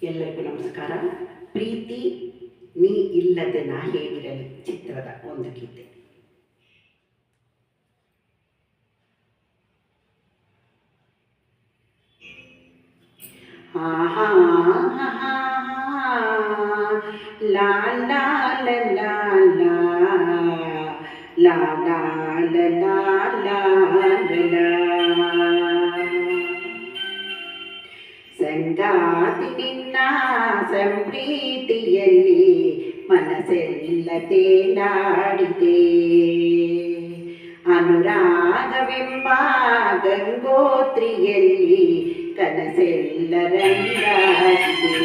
ಎಲ್ಲರಿಗೂ ನಮಸ್ಕಾರ. ಪ್ರೀತಿ ನೀ ಇಲ್ಲದೆ ನಾ ಹೇಗಿರಲಿ ಚಿತ್ರದ ಒಂದು ಗೀತೆ. ಆಹಾ ಲಾ ಲಾ ಲಾ ಲಾ ಲಾ ಲಾ ಲಾ ಲಾ ಲಾ ಸಂಗಾತಿ ನಿನ್ನ ಸಂಪ್ರೀತಿಯಲ್ಲಿ ಮನಸ್ಸೆಲ್ಲ ತೇಲಾಡಿದೆ. ಅನುರಾಗವೆಂಬ ಗಂಗೋತ್ರಿಯಲ್ಲಿ ಕನಸೆಲ್ಲ ರಂಗಾಗಿದೆ.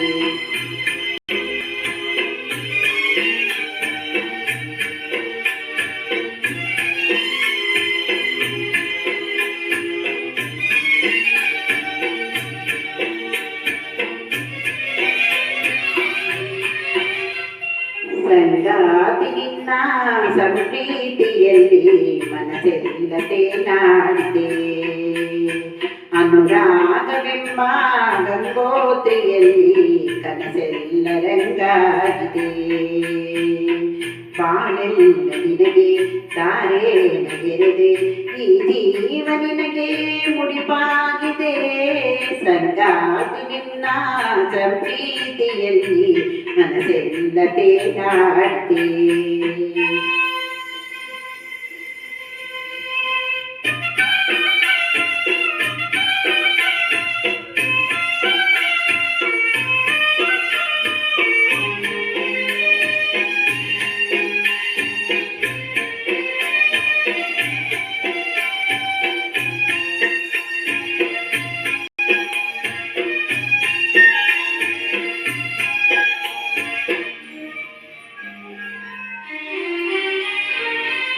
ಸಂಗಾತಿ ನಿನ್ನ ಸಂಪ್ರೀತಿಯಲ್ಲಿ ಮನಸ್ಸೆಲ್ಲ ತೇಲಾಡಿದೆ. ಅನುರಾಗವೆಂಬ ಗಂಗೋತ್ರಿಯಲ್ಲಿ ಕನಸೆಲ್ಲ ರಂಗಾಗಿದೆ. ಬಾಳೆಲ್ಲ ನಿನಗೆ ದಾರೇನ ಎರೆದೆ, ಈ ಜೀವ ನಿನಗೆ ಮುಡಿಪಾಗಿದೆ. ಸಂಗಾತಿ ನಿನ್ನ ಸಂಪ್ರೀತಿಯಲ್ಲಿ ಮನಸ್ಸೆಲ್ಲ ತೇಲಾಡಿದೆ.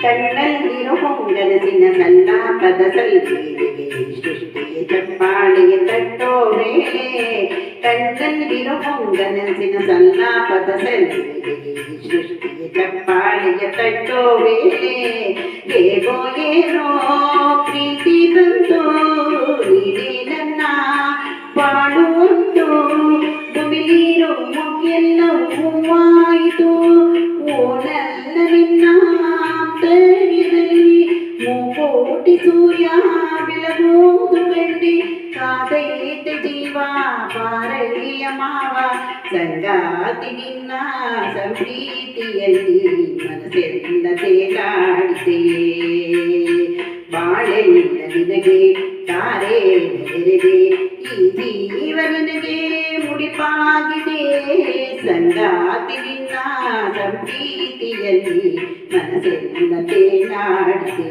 ಕಣ್ಣಲ್ಲಿರೋ ಹೊಂಗನಸಿನ ಸಲ್ಲಾಪದ ಸಲ್ಪೀರಿಗೆ ಸೃಷ್ಟಿಯ ಚಪ್ಪಾಳೆಯ ತಟ್ಟೋ ವೇಳೆ. ಕಣ್ಣಲ್ಲಿರೋ ಹೊಂಗನಸಿನ ಸಲ್ಲಾಪದ ಸಲ್ಪೀರಿಗೆ ಸೃಷ್ಟಿಯ ಚಪ್ಪಾಳೆಯ ತಟ್ಟೋ ವೇಳೆ. ಹೇಗೋ ಏನೋ ಪ್ರೀತಿ ಬಂತು, ನೀನೇ ನನ್ನ ಬಾಳುವಂತು. ದುಮಿಲಿರೋ ಮುಗಿಯೆಲ್ಲವೂ ಆಯಿತು, ಓನಲ್ಲ ನಿನ್ನ ಮೂಕೋಟಿ ಸೂರ್ಯ ಬೆಳಗೋದು ಗಂಡಿ. ಕಾದೈತೆ ಜೀವ ಪಾರಯ್ಯ ಮಾವ. ಸಂಗಾತಿ ನಿನ್ನ ಸಂಪ್ರೀತಿಯಲ್ಲಿ ಮನಸ್ಸೆಲ್ಲ ತೇಲಾಡಿದೆ. ಬಾಳೆಲ್ಲ ನಿನಗೆ ತಾರೆ ನೆರೆದೆ, ಈ ಜೀವ ನಿನಗೆ ಮುಡಿಪಾಗಿದೆ. ಸಂಗಾತಿ ನಿನ್ನ ಸಂಪ್ರೀತಿಯಲ್ಲಿ ಮನಸ್ಸೆಲ್ಲ ತೇಲಾಡಿದೆ.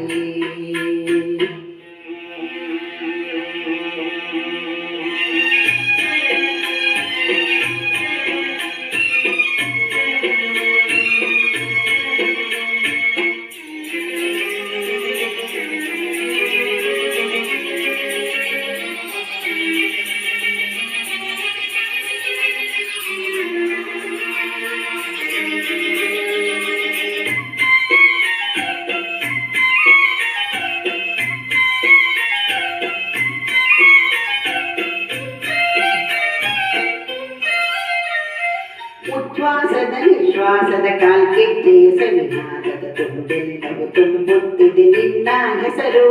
ಉಚ್ಛ್ವಾಸದ ನಿಶ್ವಾಸದ ಕಾಲ್ಗೆಜ್ಜೆಯ ಸವಿನಾದದ ತುಂಬೆಲ್ಲವೂ ತುಂಬುತ್ತಿದೆ ನಿನ್ನ ಹೆಸರು.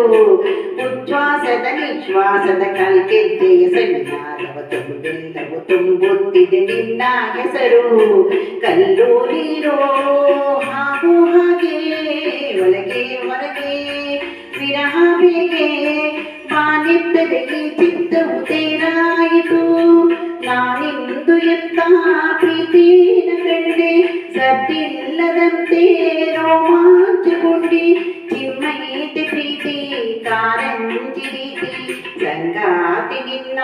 ಉಚ್ಛ್ವಾಸದ ನಿಶ್ವಾಸದ ಕಾಲ್ಗೆಜ್ಜೆಯ ಸವಿನಾದವ ತುಂಬೆಲ್ಲವೂ ತುಂಬುತ್ತಿದೆ ನಿನ್ನ ಹೆಸರು. ಕಲ್ಲು ನೀರೋ ಹಾಗೂ ಹಾಗೆ ಒಳಗೆ ಹೊರಗೆ ವಿರಹ ಬೇಗೆ ಬಾನಿದ್ದದೆ ಈ ಚಿತ್ತವು ತೇರಾಯಿತು. ನಾನಿಂದು ಎಂತ ಪ್ರೀತಿನ ಕಂಡೆ, ಸದ್ದಿಲ್ಲದಂತೆ ರೋಮಾಂಚಗೊಂಡಿ. ಚಿಮ್ಮೈತೆ ಪ್ರೀತಿ ಕಾರಂಜಿ ರೀತಿ. ಸಂಗಾತಿ ನಿನ್ನ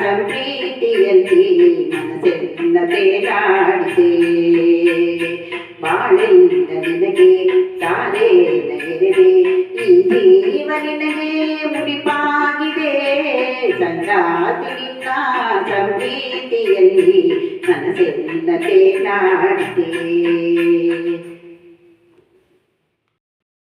ಸಂಪ್ರೀತಿಯಲ್ಲಿ ಮನಸ್ಸೆಲ್ಲ ತೇಲಾಡಿದೆ. ಬಾಳೆಲ್ಲ ನಿನಗೆ ತಾರೆ ನೆರೆದೆ, ಈ ಜೀವ ನಿನಗೆ ಮುಡಿಪಾಗಿದೆ. ಸಂಗಾತಿ ನಿನ್ನ ಸಂಪ್ರೀತಿಯಲ್ಲಿ ಮನಸ್ಸೆಲ್ಲ ತೇಲಾಡಿದೆ.